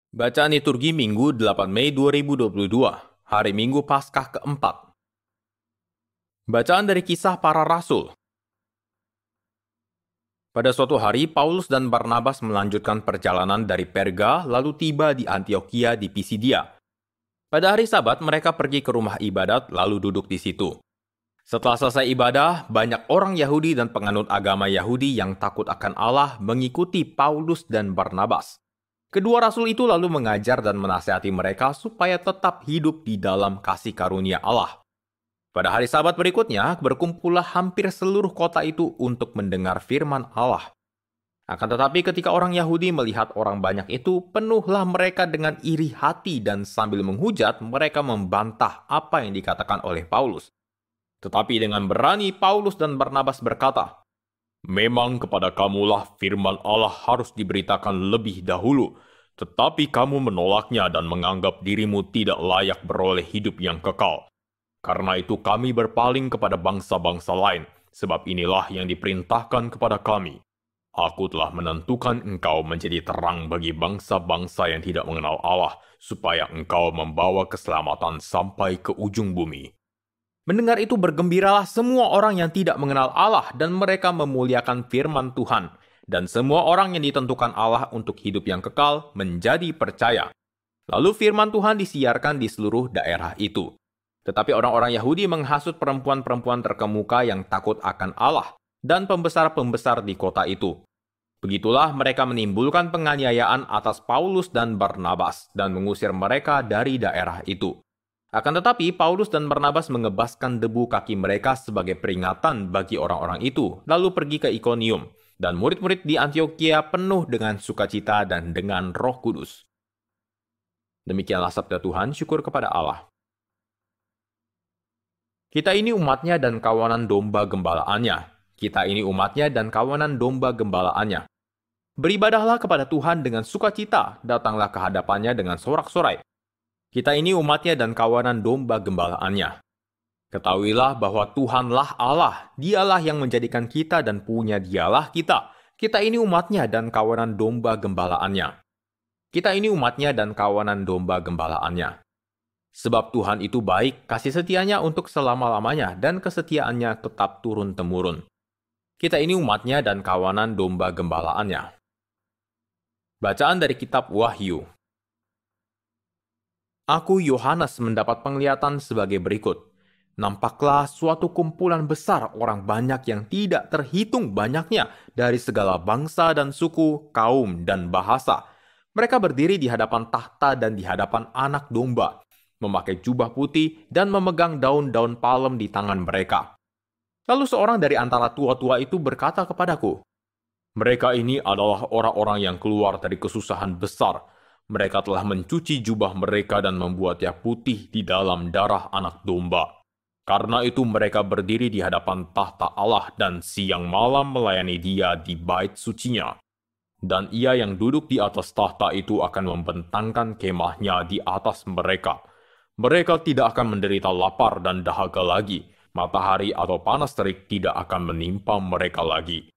Bacaan liturgi Minggu 8 Mei 2022, hari Minggu Paskah keempat. Bacaan dari Kisah Para Rasul. Pada suatu hari, Paulus dan Barnabas melanjutkan perjalanan dari Perga lalu tiba di Antiokhia di Pisidia. Pada hari Sabat, mereka pergi ke rumah ibadat lalu duduk di situ. Setelah selesai ibadah, banyak orang Yahudi dan penganut agama Yahudi yang takut akan Allah mengikuti Paulus dan Barnabas. Kedua rasul itu lalu mengajar dan menasihati mereka supaya tetap hidup di dalam kasih karunia Allah. Pada hari Sabat berikutnya, berkumpullah hampir seluruh kota itu untuk mendengar firman Allah. Akan tetapi ketika orang Yahudi melihat orang banyak itu, penuhlah mereka dengan iri hati dan sambil menghujat, mereka membantah apa yang dikatakan oleh Paulus. Tetapi dengan berani Paulus dan Barnabas berkata, "Memang kepada kamulah firman Allah harus diberitakan lebih dahulu, tetapi kamu menolaknya dan menganggap dirimu tidak layak beroleh hidup yang kekal. Karena itu kami berpaling kepada bangsa-bangsa lain, sebab inilah yang diperintahkan kepada kami. Aku telah menentukan engkau menjadi terang bagi bangsa-bangsa yang tidak mengenal Allah, supaya engkau membawa keselamatan sampai ke ujung bumi." Mendengar itu bergembiralah semua orang yang tidak mengenal Allah dan mereka memuliakan firman Tuhan. Dan semua orang yang ditentukan Allah untuk hidup yang kekal menjadi percaya. Lalu firman Tuhan disiarkan di seluruh daerah itu. Tetapi orang-orang Yahudi menghasut perempuan-perempuan terkemuka yang takut akan Allah dan pembesar-pembesar di kota itu. Begitulah mereka menimbulkan penganiayaan atas Paulus dan Barnabas dan mengusir mereka dari daerah itu. Akan tetapi, Paulus dan Barnabas mengebaskan debu kaki mereka sebagai peringatan bagi orang-orang itu, lalu pergi ke Ikonium, dan murid-murid di Antiokhia penuh dengan sukacita dan dengan Roh Kudus. Demikianlah sabda Tuhan, syukur kepada Allah. Kita ini umatnya dan kawanan domba gembalaannya. Kita ini umatnya dan kawanan domba gembalaannya. Beribadahlah kepada Tuhan dengan sukacita, datanglah ke hadapannya dengan sorak-sorai. Kita ini umatnya dan kawanan domba gembalaannya. Ketahuilah bahwa Tuhanlah Allah, dialah yang menjadikan kita dan punya dialah kita. Kita ini umatnya dan kawanan domba gembalaannya. Kita ini umatnya dan kawanan domba gembalaannya. Sebab Tuhan itu baik, kasih setianya untuk selama-lamanya, dan kesetiaannya tetap turun-temurun. Kita ini umatnya dan kawanan domba gembalaannya. Bacaan dari kitab Wahyu. Aku, Yohanes, mendapat penglihatan sebagai berikut. Nampaklah suatu kumpulan besar orang banyak yang tidak terhitung banyaknya dari segala bangsa dan suku, kaum, dan bahasa. Mereka berdiri di hadapan tahta dan di hadapan anak domba, memakai jubah putih dan memegang daun-daun palem di tangan mereka. Lalu seorang dari antara tua-tua itu berkata kepadaku, "Mereka ini adalah orang-orang yang keluar dari kesusahan besar. Mereka telah mencuci jubah mereka dan membuatnya putih di dalam darah anak domba. Karena itu mereka berdiri di hadapan tahta Allah dan siang malam melayani Dia di bait sucinya. Dan Ia yang duduk di atas tahta itu akan membentangkan kemahnya di atas mereka. Mereka tidak akan menderita lapar dan dahaga lagi. Matahari atau panas terik tidak akan menimpa mereka lagi.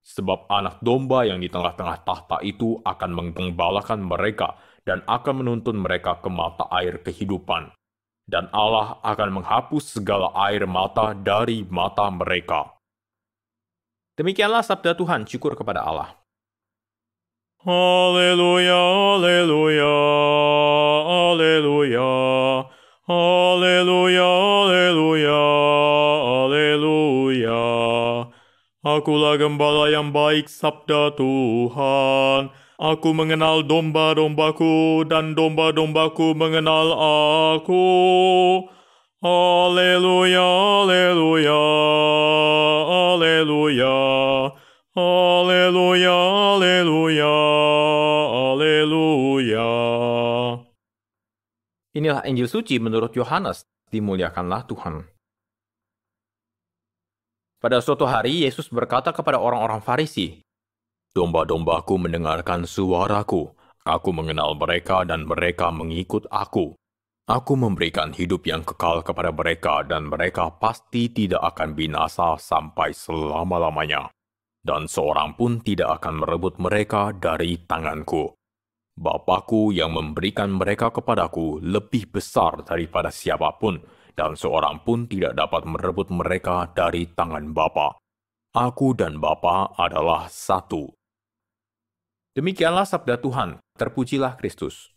Sebab anak domba yang di tengah-tengah tahta itu akan menggembalakan mereka dan akan menuntun mereka ke mata air kehidupan. Dan Allah akan menghapus segala air mata dari mata mereka." Demikianlah sabda Tuhan, syukur kepada Allah. Haleluya, haleluya, haleluya, haleluya, haleluya, haleluya. Akulah gembala yang baik, sabda Tuhan. Aku mengenal domba-dombaku dan domba-dombaku mengenal aku. Haleluya, haleluya, haleluya, haleluya, haleluya, haleluya. Inilah Injil suci menurut Yohanes, dimuliakanlah Tuhan. Pada suatu hari, Yesus berkata kepada orang-orang Farisi, "Domba-dombaku mendengarkan suaraku. Aku mengenal mereka dan mereka mengikut aku. Aku memberikan hidup yang kekal kepada mereka dan mereka pasti tidak akan binasa sampai selama-lamanya. Dan seorang pun tidak akan merebut mereka dari tanganku. Bapakku yang memberikan mereka kepadaku lebih besar daripada siapapun, dan seorang pun tidak dapat merebut mereka dari tangan Bapa. Aku dan Bapa adalah satu." Demikianlah sabda Tuhan. Terpujilah Kristus.